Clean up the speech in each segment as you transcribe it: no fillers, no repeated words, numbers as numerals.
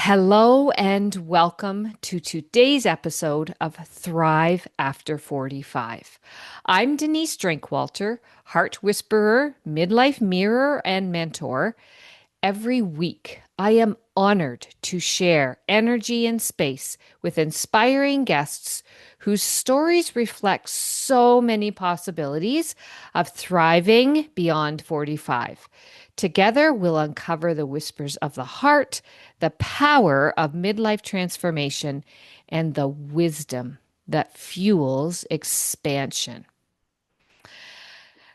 Hello and welcome to today's episode of Thrive After 45. I'm Denise Drinkwalter, heart whisperer, midlife mirror, and mentor. Every week, I am honored to share energy and space with inspiring guests whose stories reflect so many possibilities of thriving beyond 45. Together, we'll uncover the whispers of the heart, the power of midlife transformation, and the wisdom that fuels expansion.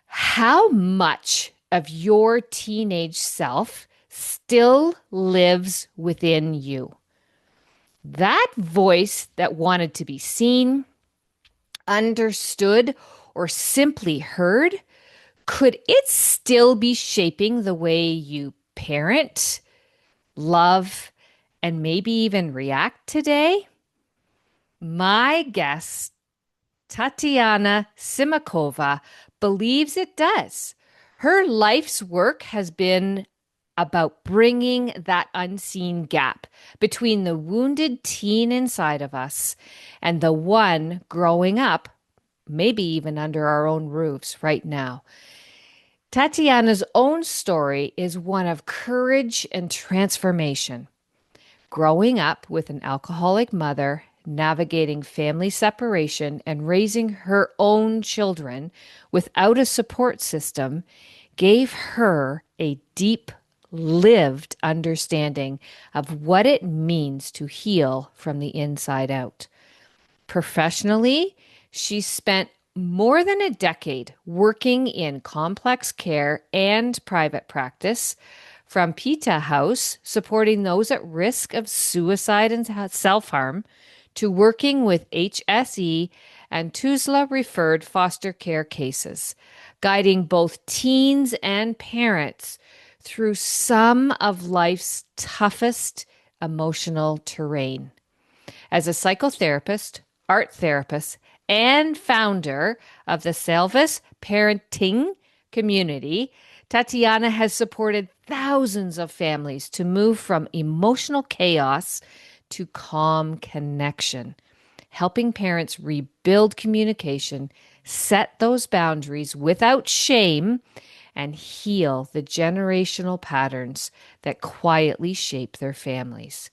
How much of your teenage self still lives within you? That voice that wanted to be seen, understood, or simply heard, could it still be shaping the way you parent, love, and maybe even react today? My guest, Tatjana Simakova, believes it does. Her life's work has been about bringing that unseen gap between the wounded teen inside of us and the one growing up, maybe even under our own roofs right now. Tatjana's own story is one of courage and transformation. Growing up with an alcoholic mother, navigating family separation, and raising her own children without a support system gave her a deep, lived understanding of what it means to heal from the inside out. Professionally, she spent more than a decade working in complex care and private practice, from Pita House, supporting those at risk of suicide and self harm, to working with HSE and TUSLA referred foster care cases, guiding both teens and parents through some of life's toughest emotional terrain. As a psychotherapist, art therapist, and founder of the Salvas ParentTeen community, Tatjana has supported thousands of families to move from emotional chaos to calm connection, helping parents rebuild communication, set those boundaries without shame, and heal the generational patterns that quietly shape their families.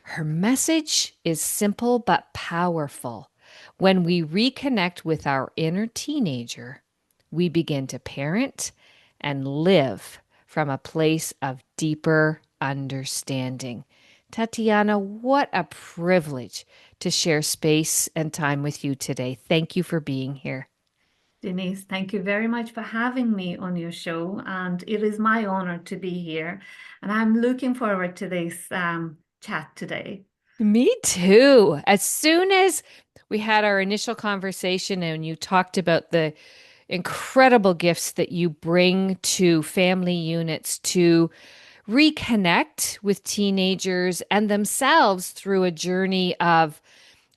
Her message is simple but powerful. When we reconnect with our inner teenager, we begin to parent and live from a place of deeper understanding. Tatjana, what a privilege to share space and time with you today. Thank you for being here. Denise, thank you very much for having me on your show. And it is my honor to be here. And I'm looking forward to this chat today. Me too. As soon as we had our initial conversation and you talked about the incredible gifts that you bring to family units to reconnect with teenagers and themselves through a journey of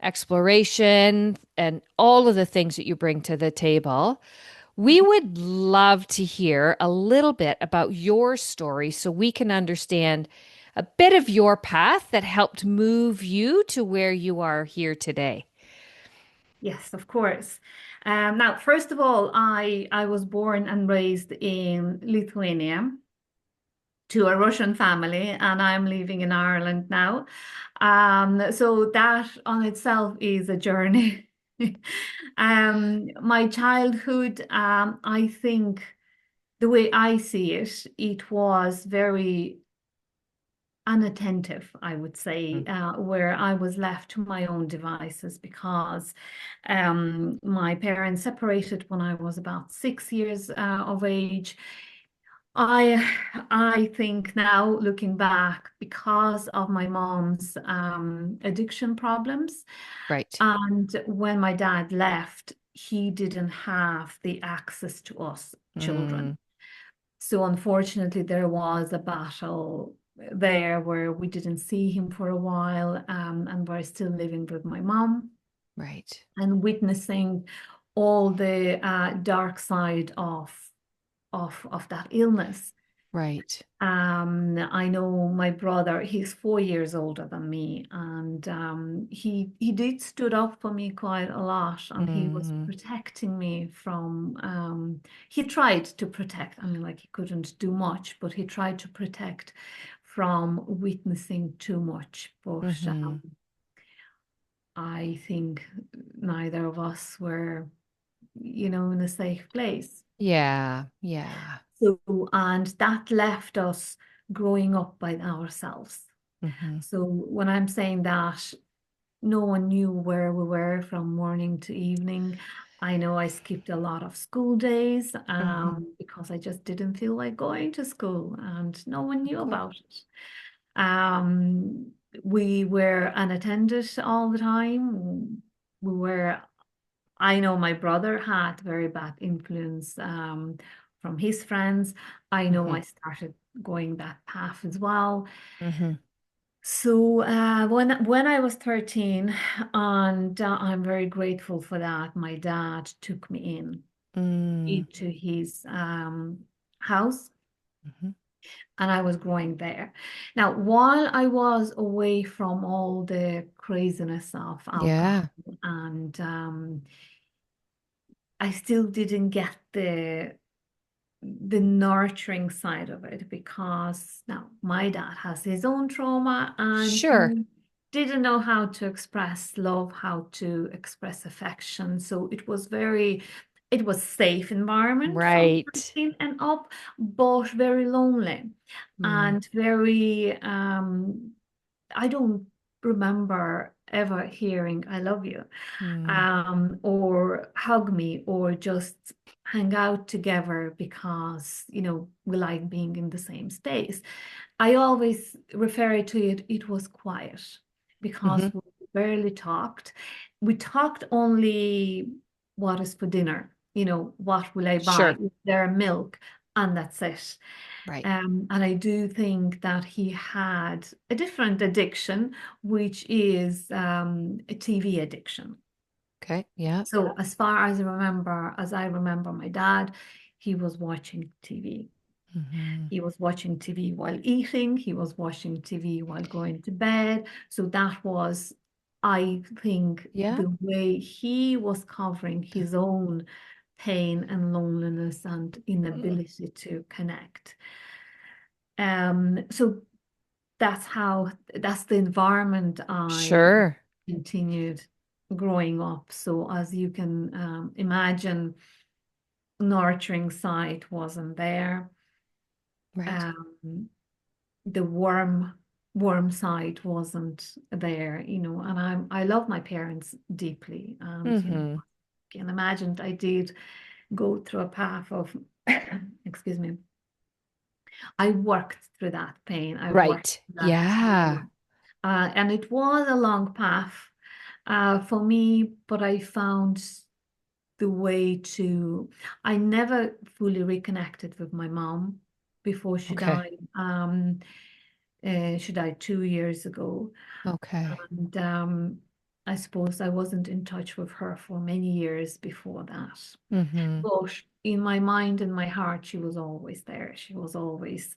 exploration and all of the things that you bring to the table. We would love to hear a little bit about your story so we can understand a bit of your path that helped move you to where you are here today. Yes, of course. Now, first of all, I was born and raised in Lithuania to a Russian family, and I'm living in Ireland now. So that on itself is a journey. My childhood, I think the way I see it, it was very unattentive, I would say, Mm. where I was left to my own devices because my parents separated when I was about 6 years of age. I I think now looking back because of my mom's addiction problems, Right. and when my dad left, he didn't have the access to us Mm, children. So unfortunately, there was a battle there where we didn't see him for a while, and we're still living with my mom right. and witnessing all the dark side of that illness. Right. I know my brother, he's 4 years older than me, and he did stood up for me quite a lot, and he was Mm-hmm. protecting me from he tried to protect, I mean, like he couldn't do much, but he tried to protect from witnessing too much. But Mm-hmm. I think neither of us were, in a safe place. Yeah. Yeah. So, and that left us growing up by ourselves. Mm-hmm. So when I'm saying that, no one knew where we were from morning to evening. I know I skipped a lot of school days Mm-hmm. because I just didn't feel like going to school, and no one Of knew course. about it. Um, we were unattended all the time. We were, I know my brother had very bad influence from his friends. I know Mm-hmm. I started going that path as well. Mm-hmm. So when I was 13, and I'm very grateful for that, my dad took me Mm-hmm. into his house, and I was growing there. Now, while I was away from all the craziness of alcohol, Yeah. and I still didn't get the nurturing side of it, because now my dad has his own trauma, and Sure. he didn't know how to express love, how to express affection. So it was safe environment from Right. 13 and up, but very lonely Mm. and very I don't remember ever hearing I love you, Mm. or hug me, or just hang out together because, we like being in the same space. I always refer to it, it was quiet Mm-hmm. because we barely talked. We talked only what is for dinner, what will I buy? Sure. Is there milk? And that's it. Right. And I do think that he had a different addiction, which is a TV addiction. Okay. Yeah. So as I remember my dad, he was watching TV. Mm-hmm. He was watching TV while eating, he was watching TV while going to bed. So that was, I think, Yeah. the way he was covering his own pain and loneliness and Mm. inability to connect. So that's the environment I Sure. continued growing up. So as you can imagine, nurturing side wasn't there. Right. Um, the warm side wasn't there, and I love my parents deeply, and Mm-hmm. can imagine I did go through a path of excuse me, I worked through that pain, I worked Right. through that Yeah. trauma. And it was a long path for me, but I found the way to. I never fully reconnected with my mom before she Okay. died. She died 2 years ago, Okay. and I suppose I wasn't in touch with her for many years before that. Mm-hmm. But in my mind and my heart, she was always there. She was always,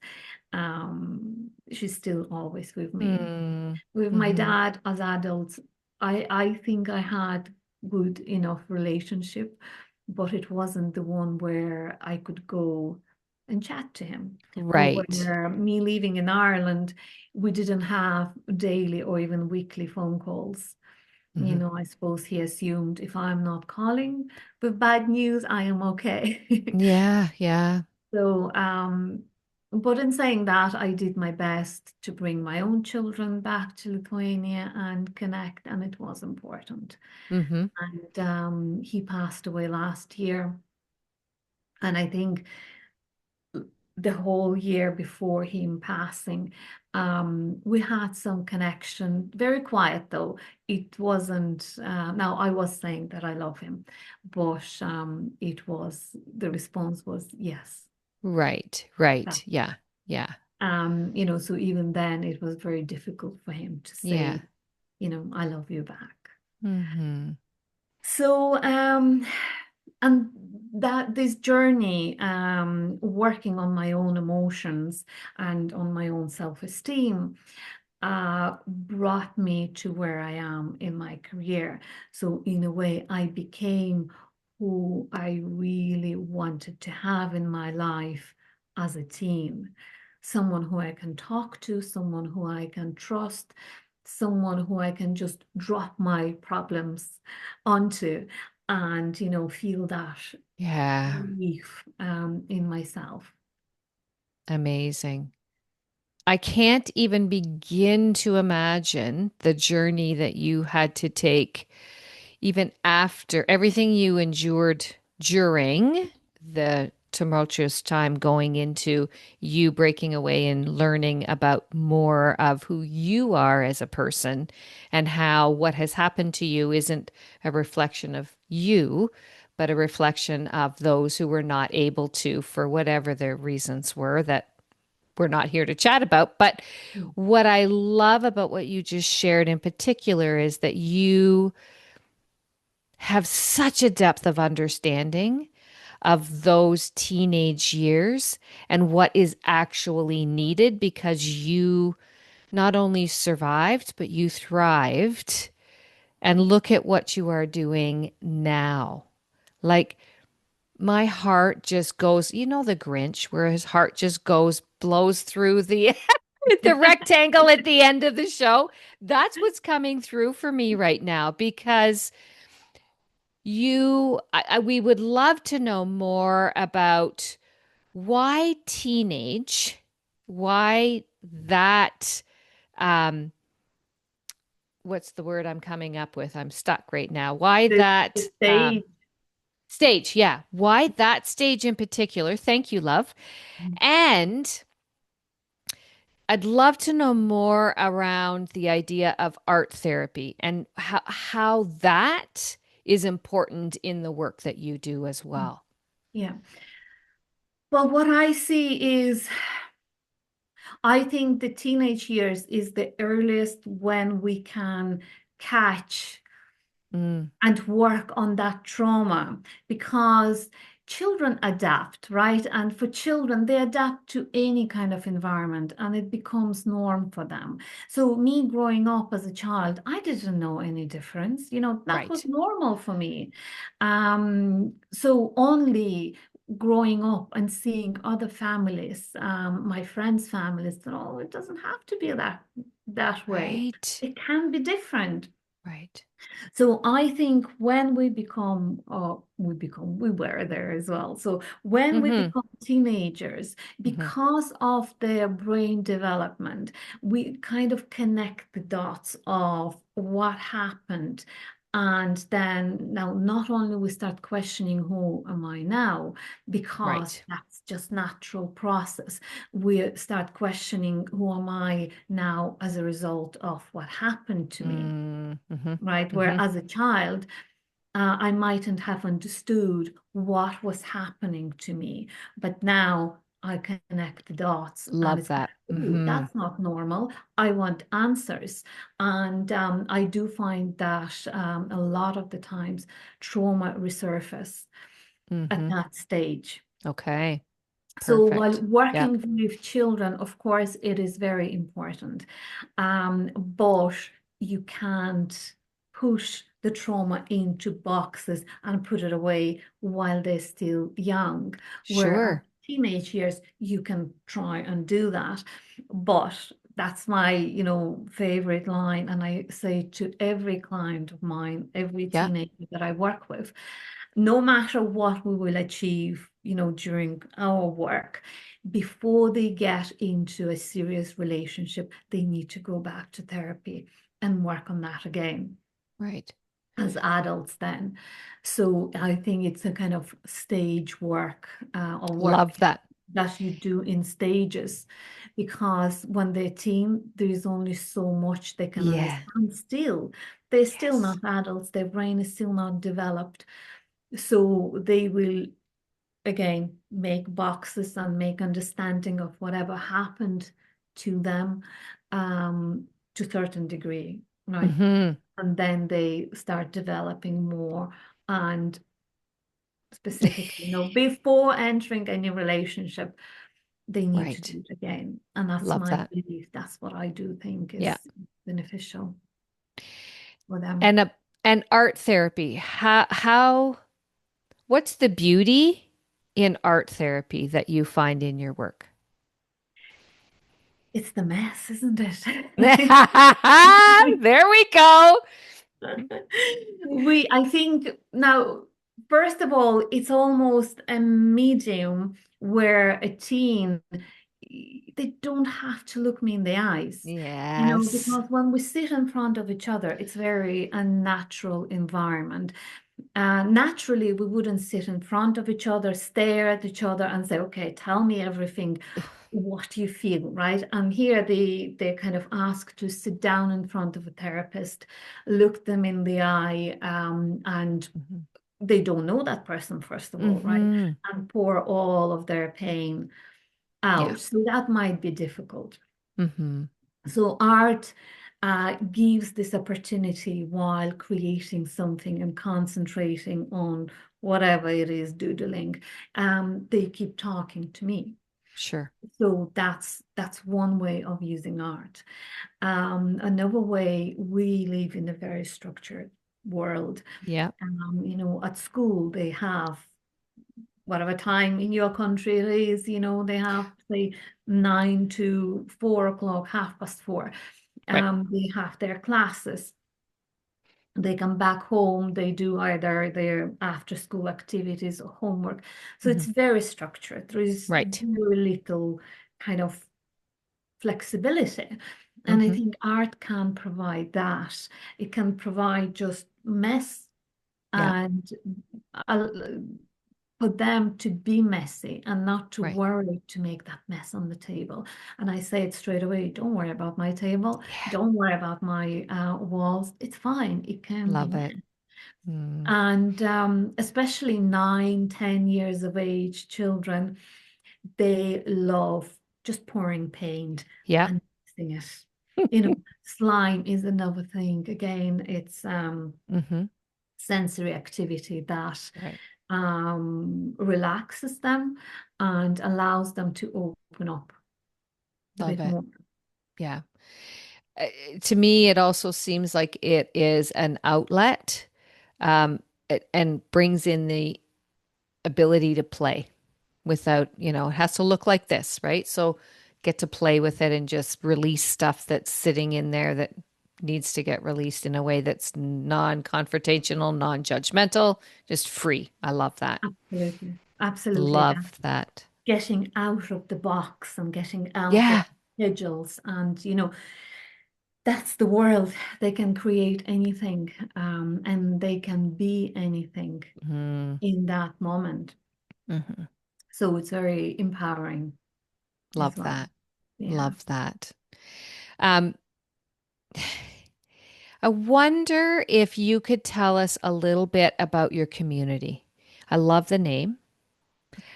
she's still always with me. Mm. With my Mm-hmm. dad as adults, I think I had good enough relationship, but it wasn't the one where I could go and chat to him. Or Right. where me living in Ireland, we didn't have daily or even weekly phone calls. Mm-hmm. I suppose he assumed if I'm not calling with bad news, I am okay. Yeah. Yeah. So, but in saying that, I did my best to bring my own children back to Lithuania and connect, and it was important. Mm-hmm. And he passed away last year, and I think the whole year before him passing, we had some connection. Very quiet though. It wasn't. Now I was saying that I love him, but it was the response was yes. Right. Right. Yeah. Yeah. So even then it was very difficult for him to Yeah. say, I love you back. Mm-hmm. So and that this journey, working on my own emotions and on my own self-esteem, brought me to where I am in my career. So in a way, I became who I really wanted to have in my life as a teen. Someone who I can talk to, someone who I can trust, someone who I can just drop my problems onto and, feel that Yeah, relief in myself. amazing. I can't even begin to imagine the journey that you had to take, even after everything you endured during the tumultuous time going into you breaking away and learning about more of who you are as a person and how what has happened to you isn't a reflection of you, but a reflection of those who were not able to, for whatever their reasons were that we're not here to chat about. But Mm. what I love about what you just shared in particular is that you have such a depth of understanding of those teenage years and what is actually needed because you not only survived, but you thrived. And look at what you are doing now. Like, my heart just goes, the Grinch, where his heart just goes, blows through the the rectangle at the end of the show. That's what's coming through for me right now because we would love to know more about why teenage, why that, um, what's the word I'm coming up with? I'm stuck right now. Why The that stage. stage? Yeah. Why that stage in particular? Thank you, love. And I'd love to know more around the idea of art therapy and how that is important in the work that you do as well. Yeah. Well, what I see is I think the teenage years is the earliest when we can catch Mm, and work on that trauma because children adapt, right? And for children, they adapt to any kind of environment and it becomes norm for them. So me growing up as a child, I didn't know any difference. That was right. normal for me. So only growing up and seeing other families, my friends' families, that oh, it doesn't have to be that way. Right. It can be different. Right. So I think when we were there as well. So when we Mm-hmm. become teenagers, Mm-hmm. because of their brain development, we kind of connect the dots of what happened. And then now not only we start questioning who am I now, because Right. that's just natural process. We start questioning who am I now as a result of what happened to me, Mm-hmm. right? Where Mm-hmm. as a child, I mightn't have understood what was happening to me, but now I connect the dots and Love it's like, that. oh, Mm-hmm. that's not normal. I want answers. And I do find that a lot of the times trauma resurface at Mm-hmm. that stage. Okay. So while Perfect. Yep. working with children, of course, it is very important. But you can't push the trauma into boxes and put it away while they're still young. Whereas Sure. teenage years, you can try and do that. But that's my, favorite line. And I say to every client of mine, every Yep. teenager that I work with, no matter what we will achieve, during our work, before they get into a serious relationship, they need to go back to therapy and work on that again Right. as adults then. So I think it's a kind of stage work or work Love that. that you do in stages because when they're teen, there's only so much they can Yeah. understand still. They're still Yes. not adults, their brain is still not developed. So they will again make boxes and make understanding of whatever happened to them to a certain degree, right? Mm-hmm. And then they start developing more and specifically. Before entering any relationship, they need to Right. do it again. And that's Love my that. belief. That's what I do think Yeah. is beneficial for them. And and art therapy. How what's the beauty in art therapy that you find in your work? It's the mess, isn't it? There we go. I think now, first of all, it's almost a medium where a teen, they don't have to look me in the eyes, Yes. because when we sit in front of each other, it's very a natural environment. Naturally, we wouldn't sit in front of each other, stare at each other, and say, "Okay, tell me everything. What do you feel?" Right? And here they kind of ask to sit down in front of a therapist, look them in the eye, and Hmm. they don't know that person, first of all, right? Hmm. And pour all of their pain Yeah. out. So that might be difficult. Hmm. So art gives this opportunity while creating something and concentrating on whatever it is doodling. They keep talking to me. Sure. So that's one way of using art. Another way, we live in a very structured world. Yeah. At school they have whatever time in your country it is, they have say 9 to 4 o'clock, 4:30. Right. They have their classes. They come back home, they do either their after school activities or homework. So Hmm. it's very structured. There is Right. very little kind of flexibility. And I Hmm. think art can provide that. It can provide just mess Yeah. and uh, for them to be messy and not to Right. worry to make that mess on the table. And I say it straight away, don't worry about my table. Yeah. Don't worry about my walls. It's fine. It can be Love messy. it. Mm. And especially 9, 10 years of age children, they love just pouring paint Yeah. and mixing it. Slime is another thing. Again, it's Hmm. sensory activity that Right. relaxes them and allows them to open up a Love bit it. more. Yeah. Uh, to me, it also seems like it is an outlet, and brings in the ability to play without, it has to look like this, right? So get to play with it and just release stuff that's sitting in there that needs to get released in a way that's non-confrontational, non-judgmental, just free. I love that. Absolutely. Absolutely. That Love that. getting out of the box and getting out of Yeah. schedules and that's the world. They can create anything, and they can be anything Mm-hmm. in that moment. Mm-hmm. So it's very empowering as Love well. that. Yeah. Love that. Um, I wonder if you could tell us a little bit about your community. I love the name.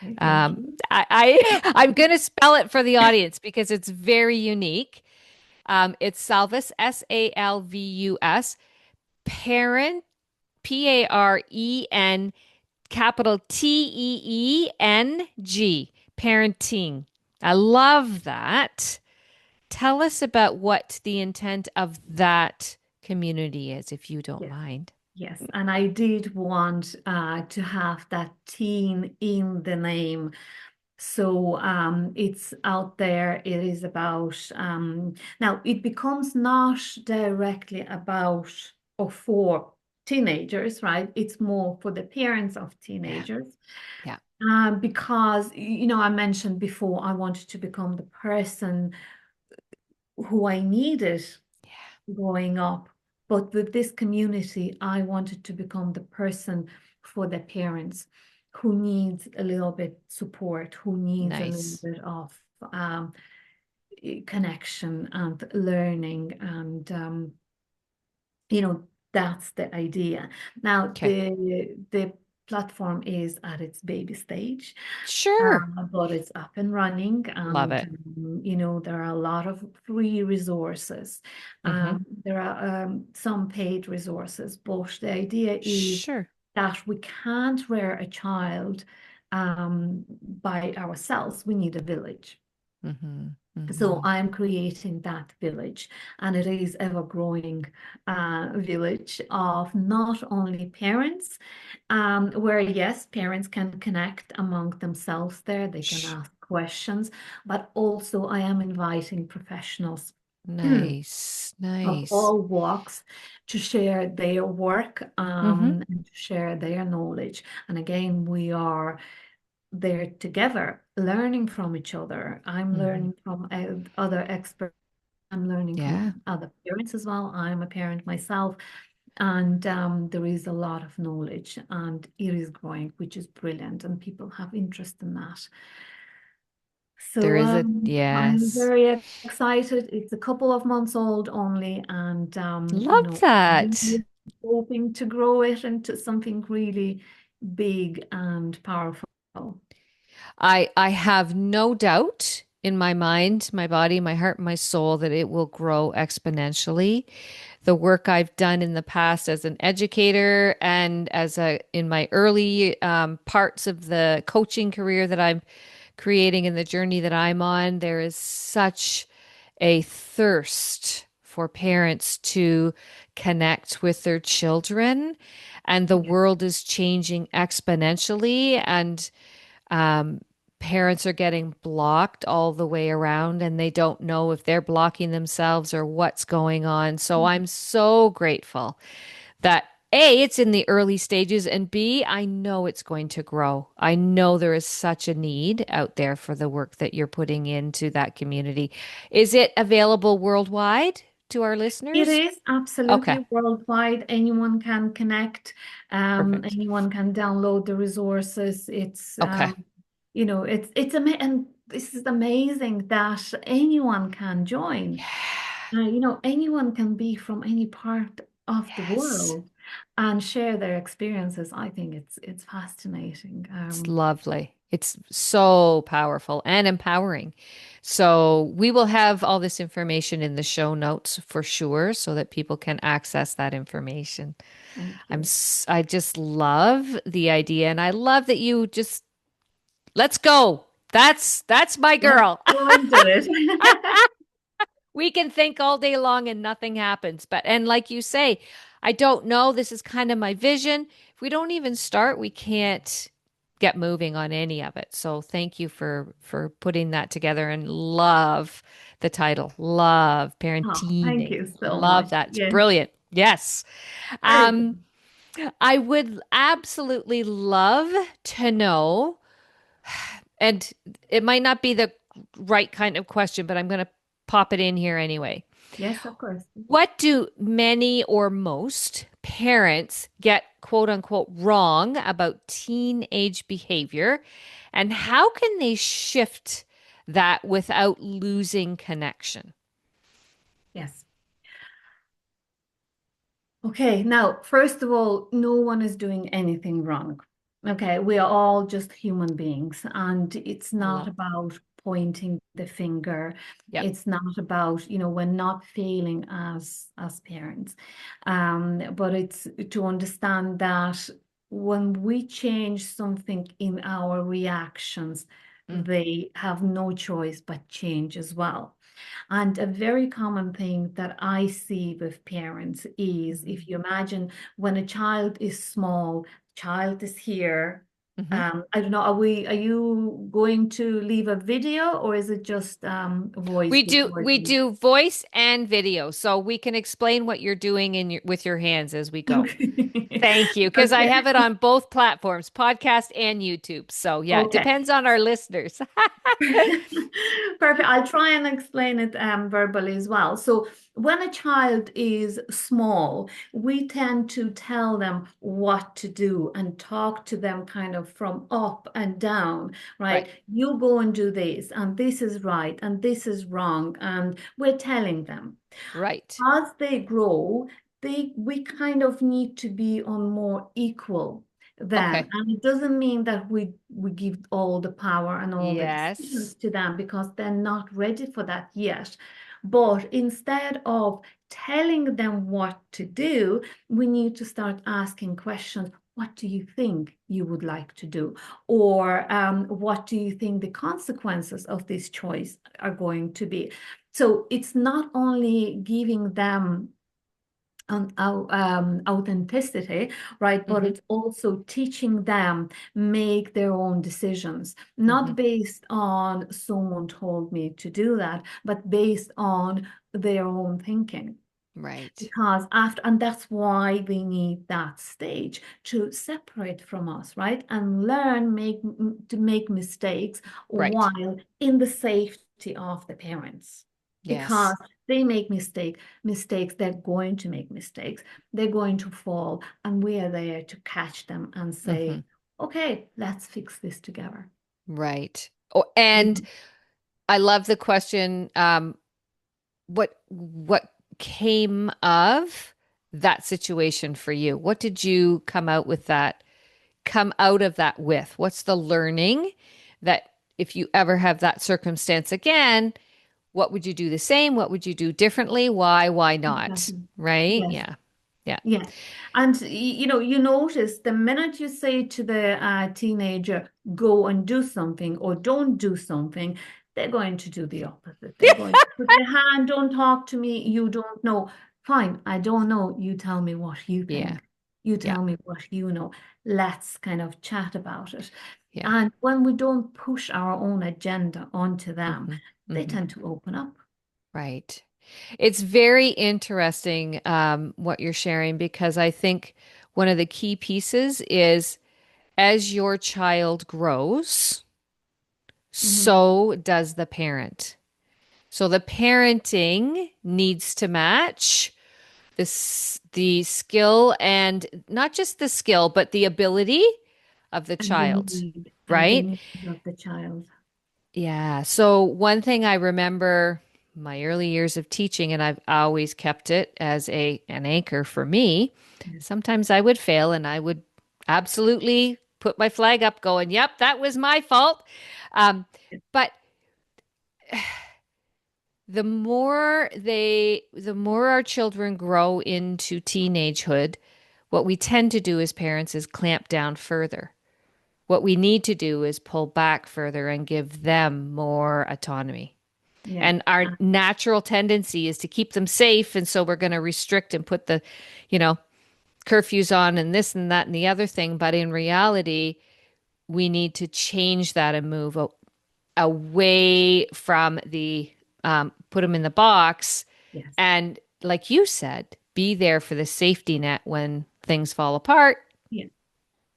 Okay, thank you. I'm going to spell it for the audience because it's very unique. It's Salvus, Salvus, parent, Paren, capital Teeng, parenting. I love that. Tell us about what the intent of that community is, if you don't Yes. mind. Yes, and I did want to have that teen in the name. So it's out there. It is about, now it becomes not directly about or for teenagers, right? It's more for the parents of Yeah. teenagers. Yeah. Because, I mentioned before, I wanted to become the person who I needed Yeah. growing up. But with this community, I wanted to become the person for the parents who needs a little bit support, who needs a little Nice. bit of um, connection and learning. And, that's the idea. Now, Okay. the platform is at its baby stage. Sure. But it's up and running, Love and it. there are a lot of free resources. Hmm. There are some paid resources, but the idea is Sure. that we can't rear a child by ourselves. We need a village. Hmm. So Hmm. I'm creating that village, and it is ever growing village of not only parents, where yes, parents can connect among themselves there, they can ask questions, but also I am inviting professionals Nice, of nice. all walks to share their work Hmm. and to share their knowledge. And again, we are there together, learning from each other. I'm Hmm. learning from other experts. I'm learning Yeah, from other parents as well. I'm a parent myself, and there is a lot of knowledge, and it is growing, which is brilliant, and people have interest in that. there So is a I'm yes. very excited. It's a couple of months old only, and Love that. really hoping to grow it into something really big and powerful. I have no doubt in my mind, my body, my heart, my soul that it will grow exponentially. The work I've done in the past as an educator and as a in my early parts of the coaching career that I'm creating and the journey that I'm on, there is such a thirst for parents to connect with their children, and the Yeah. world is changing exponentially, and um, parents are getting blocked all the way around and they don't know if they're blocking themselves or what's going on. So I'm so grateful that A, it's in the early stages, and B, I know it's going to grow. I know there is such a need out there for the work that you're putting into that community. Is it available worldwide to our It listeners? is Okay, absolutely worldwide. Anyone can connect. perfect. Anyone can download the resources. It's Okay. it's ama and this is amazing that anyone can join. Anyone can be from any part of the Yes. world and share their experiences. I think it's fascinating. It's lovely. It's so powerful and empowering. So, we will have all this information in the show notes for sure so that people can access that information. Thank you. I just love the idea, and I love that you just let's go. That's my Let's girl. go into it. We can think all day long and nothing happens. But, and like you say, I don't know. This is kind of my vision. If we don't even start, we can't get moving on any of it. So thank you for putting that together, and love the title. Love Oh, thank parenting. you so Love much. that. It's Yes, brilliant. Yes. very Um, good. I would absolutely love to know, and it might not be the right kind of question, but I'm going to pop it in here anyway. Yes, of course. What do many or most parents get quote unquote wrong about teenage behavior? And how can they shift that without losing connection? Yes. Okay, now, first of all, no one is doing anything wrong. Okay, we are all just human beings, and it's I not love. about pointing the finger. Yep. It's not about, we're not failing as parents. But it's to understand that when we change something in our reactions, Mm, they have no choice but change as well. And a very common thing that I see with parents is mhm, if you imagine when a child is small, child is here. mhm. I don't know, are you going to leave a video or is it just voice We recording? do voice and video, so we can explain what you're doing with your hands as we go. Okay. Thank you, because I Okay. have it on both platforms, podcast and YouTube. So yeah, it Okay. depends on our listeners. Perfect. I'll try and explain it verbally as well. So, when a child is small, we tend to tell them what to do and talk to them kind of from up and down, Right, right? You go and do this, and this is right, and this is wrong. And we're telling them right. as they grow, we kind of need to be on more equal then. Okay. And it doesn't mean that we give all the power and all the decisions Yes. to them because they're not ready for that yet. But instead of telling them what to do, we need to start asking questions. what do you think you would like to do? Or what do you think the consequences of this choice are going to be? So it's not only giving them authenticity, right? But Hmm. it's also teaching them make their own decisions, Hmm. not based on someone told me to do that, but based on their own thinking. Right. Because after, and that's why we need that stage to separate from us, right? And learn to make mistakes Right. while in the safety of the parents. Yes. Because they make mistakes, they're going to make mistakes, they're going to fall, and we are there to catch them and Hmm. say, okay, let's fix this together. Right. Oh, and Mhm. I love the question. What came of that situation for you? What did you come out of that with? What's the learning that if you ever have that circumstance again, what would you do the same? What would you do differently? Why not? Exactly. Right? Yes. Yeah. Yeah. Yeah. And you know, you notice the minute you say to the teenager, go and do something or don't do something, they're going to do the opposite. They're going to put their hand, don't talk to me, you don't know. Fine, I don't know. You tell me what you Yeah. think. You Yeah. tell me what you know. Let's kind of chat about it. Yeah. And when we don't push our own agenda onto them, Hmm. they Hmm. tend to open up. Right. It's very interesting what you're sharing because I think one of the key pieces is as your child grows, Mhm. so does the parent. So the parenting needs to match the skill and not just the skill, but the ability of the And the child, need and the right? need of the child. Yeah. So one thing I remember my early years of teaching, and I've always kept it as a an anchor for me. Yes. Sometimes I would fail and I would absolutely put my flag up going, yep, that was my fault. Um, but the more our children grow into teenagehood, what we tend to do as parents is clamp down further. What we need to do is pull back further and give them more autonomy. Yeah. And our natural tendency is to keep them safe. And so we're going to restrict and put the, you know, curfews on and this and that and the other thing. But in reality, we need to change that and move away from the put them in the box. Yes. And like you said, be there for the safety net when things fall apart, Yeah.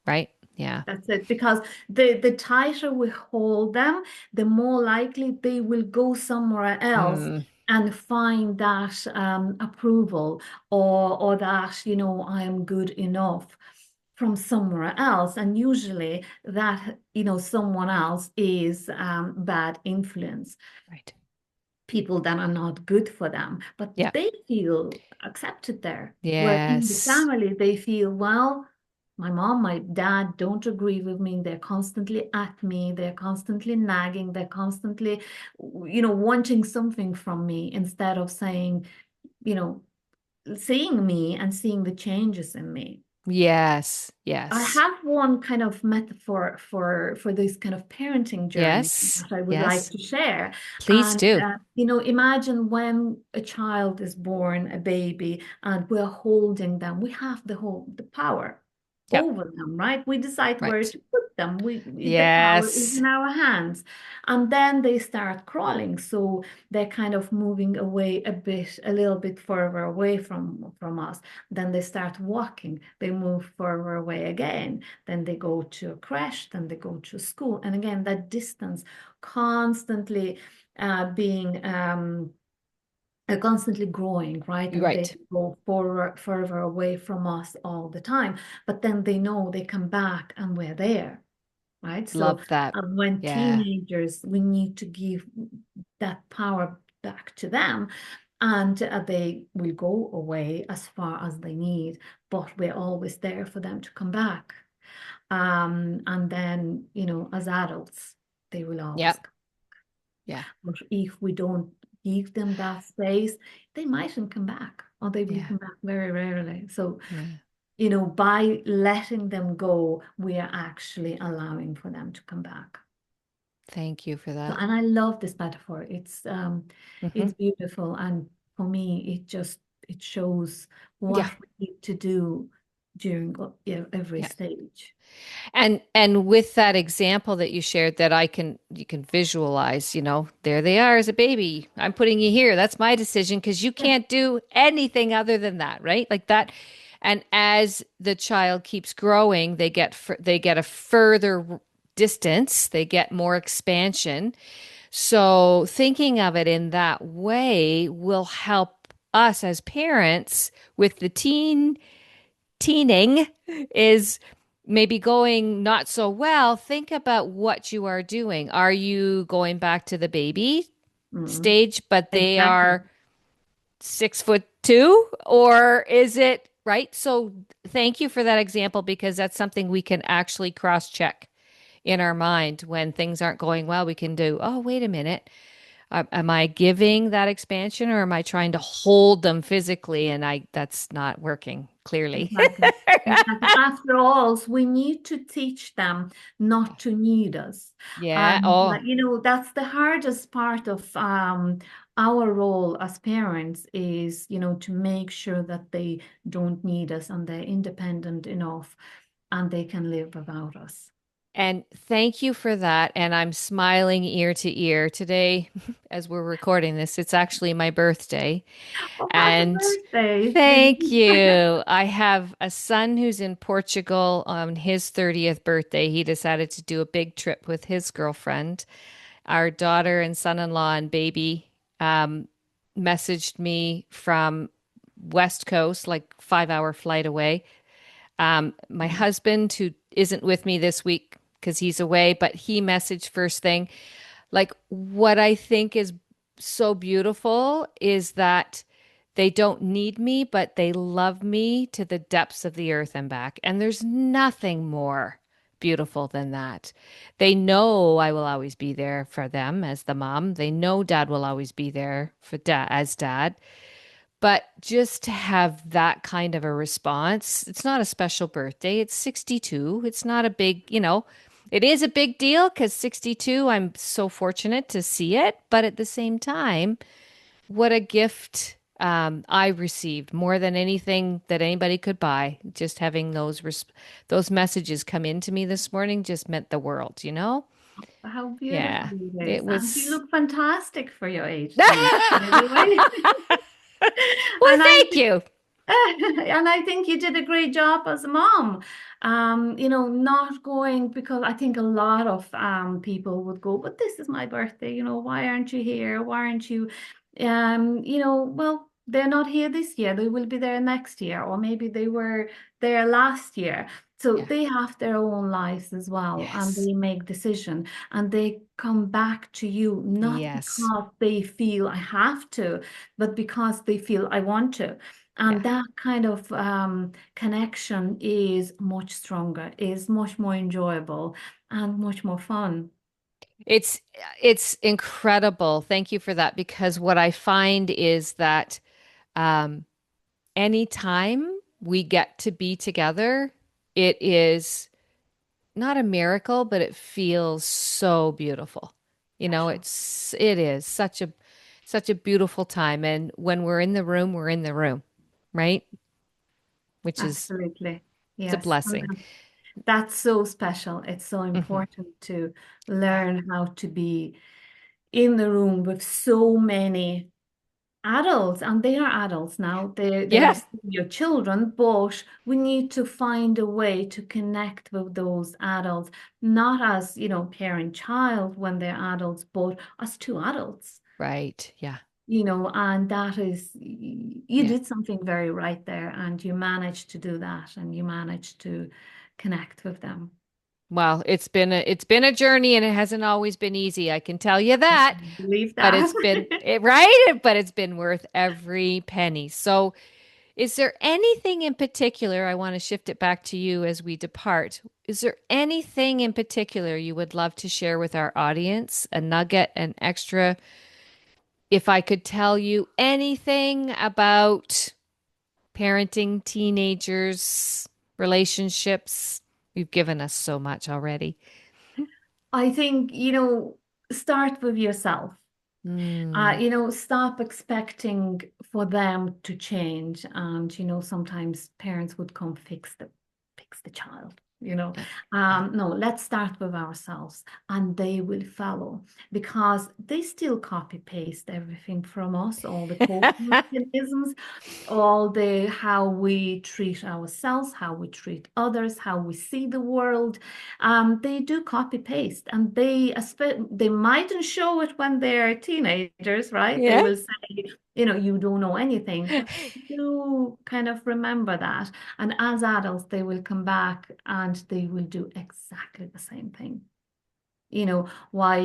right? Yeah. That's it. Because the tighter we hold them, the more likely they will go somewhere else Mm, and find that approval or that, you know, I am good enough from somewhere else. And usually that, you know, someone else is bad influence. right. People that are not good for them, but Yeah. they feel accepted there. Where in the Yes. family, they feel, well, my mom, my dad don't agree with me. They're constantly at me. They're constantly nagging. They're constantly, you know, wanting something from me instead of saying, you know, seeing me and seeing the changes in me. Yes. I Yes. have one kind of metaphor for this kind of parenting journey Yes. that I would like Yes. to share. Please And do. you know, imagine when a child is born, a baby, and we're holding them. We have the power Yep. over them, right? We decide where Right. to put them. The power is Yes. in our hands. And then they start crawling. So they're kind of moving away a little bit further away from us. Then they start walking, they move further away again. Then they go to a crash, then they go to school. And again, that distance constantly being constantly growing, right? And they Right. go further away from us all the time. But then they know they come back and we're there, right? So Love that. when Yeah. teenagers, we need to give that power back to them. And they will go away as far as they need, but we're always there for them to come back. And then, you know, as adults, they will always Yep. come. Yeah. But if we don't give them that space, they mightn't come back, or they will Yeah. come back very rarely. So Yeah. By letting them go, we are actually allowing for them to come back. Thank you for So, that. and I love this metaphor. Hmm. It's beautiful, and for me, it shows Yeah. what we need to do during every Yeah. stage. And with that example that you shared that you can visualize, there they are as a baby. I'm putting you here. That's my decision because you Yeah. can't do anything other than that, right? Like that. And as the child keeps growing, they get a further distance, they get more expansion. So thinking of it in that way will help us as parents with the teening is maybe going not so well. Think about what you are doing. Are you going back to the baby Mm, stage, but they exactly. are 6'2", or is it right? So thank you for that example because that's something we can actually cross check in our mind when things aren't going well. We can do, oh, wait a minute. Am I giving that expansion or am I trying to hold them physically? And that's not working clearly. Exactly. Exactly. After all, we need to teach them not to need us. Yeah. And Oh, that's the hardest part of our role as parents is, to make sure that they don't need us and they're independent enough and they can live without us. and thank you for that. And I'm smiling ear to ear today as we're recording this. It's actually my birthday. Oh, happy And birthday, thank sweetie. you. I have a son who's in Portugal on his 30th birthday. He decided to do a big trip with his girlfriend. Our daughter and son-in-law and baby um, messaged me from West Coast, like 5 hour flight away. My husband, who isn't with me this week because he's away, but he messaged first thing. Like, what I think is so beautiful is that they don't need me, but they love me to the depths of the earth and back. And there's nothing more beautiful than that. They know I will always be there for them as the mom. They know dad will always be there for dad as dad. But just to have that kind of a response, it's not a special birthday. It's 62. It's not a big, it is a big deal because 62, I'm so fortunate to see it. But at the same time, what a gift I received more than anything that anybody could buy. Just having those messages come into me this morning just meant the world. How Yeah, beautiful it it is. And you was. look fantastic for your age, sweet, by the Well, way. And thank you. and I think you did a great job as a mom. Not going because I think a lot of people would go, but this is my birthday, why aren't you here? Why aren't you well, they're not here this year. They will be there next year, or maybe they were there last year. So Yeah. they have their own lives as well, and Yes. they make decisions and they come back to you not Yes. because they feel I have to, but because they feel I want to. And Yeah. that kind of connection is much stronger, is much more enjoyable, and much more fun. It's it's incredible. Thank you for that because what I find is that um anytime we get to be together, it is not a miracle, but it feels so beautiful. Special. It is such a beautiful time. And when we're in the room, we're in the room, right? Which is Absolutely. it's a Yes. And blessing. that's so special. It's so Hmm. important to Yeah. learn how to be in the room with so many adults, and they are adults now. They are Yeah. still your children, but we need to find a way to connect with those adults, not as, parent-child when they're adults, but as two adults. Right. Yeah. And that is, you Yeah. did something very right there, and you managed to do that, and you managed to connect with them. Well, it's been a journey and it hasn't always been easy. I can tell you I that. can believe But that. right, but it's been worth every penny. So, is there anything in particular? I want to shift it back to you as we depart. Is there anything in particular you would love to share with our audience? A nugget, an extra, if I could tell you anything about parenting teenagers, relationships. You've given us so much already. I think, start with yourself. Mm, Stop expecting for them to change. And, sometimes parents would come fix the child. yeah, yeah. No, let's start with ourselves and they will follow because they still copy paste everything from us, all the coping mechanisms, all the how we treat ourselves, how we treat others, how we see the world. They do copy paste, and they mightn't show it when they're teenagers, right? They Yeah. will say, you don't know anything, but do kind of remember that. And as adults, they will come back and they will do exactly the same thing. Why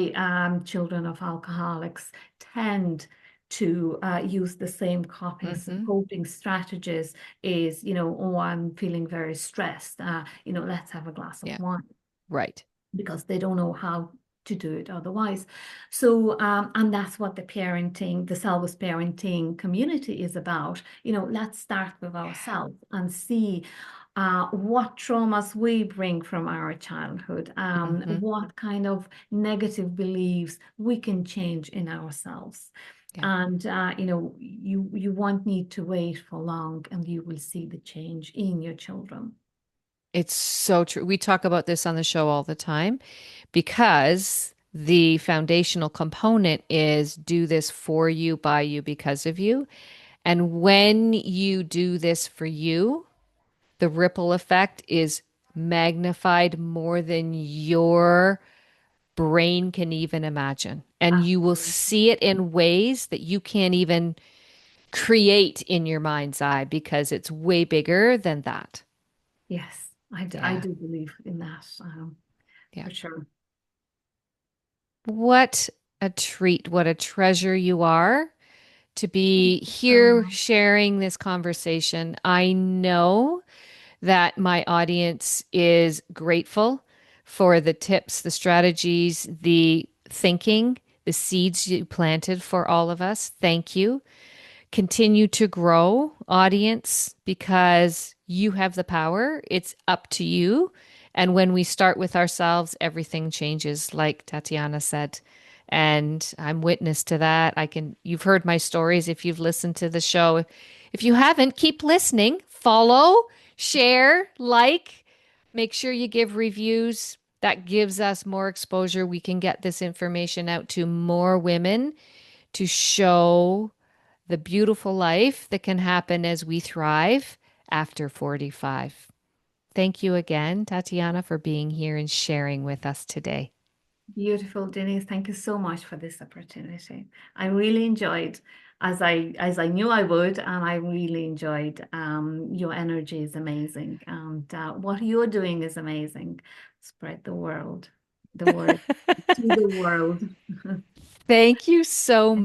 children of alcoholics tend to use the same Hmm. coping strategies is, oh, I'm feeling very stressed. Let's have a glass of Yeah. wine Right. because they don't know how to do it otherwise. So, and that's what the Salvas parenting community is about. Let's start with ourselves and see what traumas we bring from our childhood, Hmm. what kind of negative beliefs we can change in ourselves. Yeah. And you won't need to wait for long, and you will see the change in your children. It's so true. We talk about this on the show all the time because the foundational component is do this for you, by you, because of you. And when you do this for you, the ripple effect is magnified more than your brain can even imagine. And you will Absolutely. see it in ways that you can't even create in your mind's eye because it's way bigger than that. Yes, I Yeah. do believe in that, Yeah. for sure. What a treat. What a treasure you are to Thank be you so here much. sharing this conversation. I know that my audience is grateful for the tips, the strategies, the thinking, the seeds you planted for all of us. Thank you. Continue to grow, audience, because you have the power. It's up to you. And when we start with ourselves, everything changes, like Tatjana said. And I'm witness to that. You've heard my stories if you've listened to the show. If you haven't, keep listening, follow, share, like, make sure you give reviews. That gives us more exposure. We can get this information out to more women to show the beautiful life that can happen as we thrive after 45. Thank you again, Tatjana, for being here and sharing with us today. Beautiful, Denise. Thank you so much for this opportunity. I really enjoyed, as I knew I would, and I really enjoyed. Your energy is amazing, and what you're doing is amazing. Spread the word to the world. Thank you so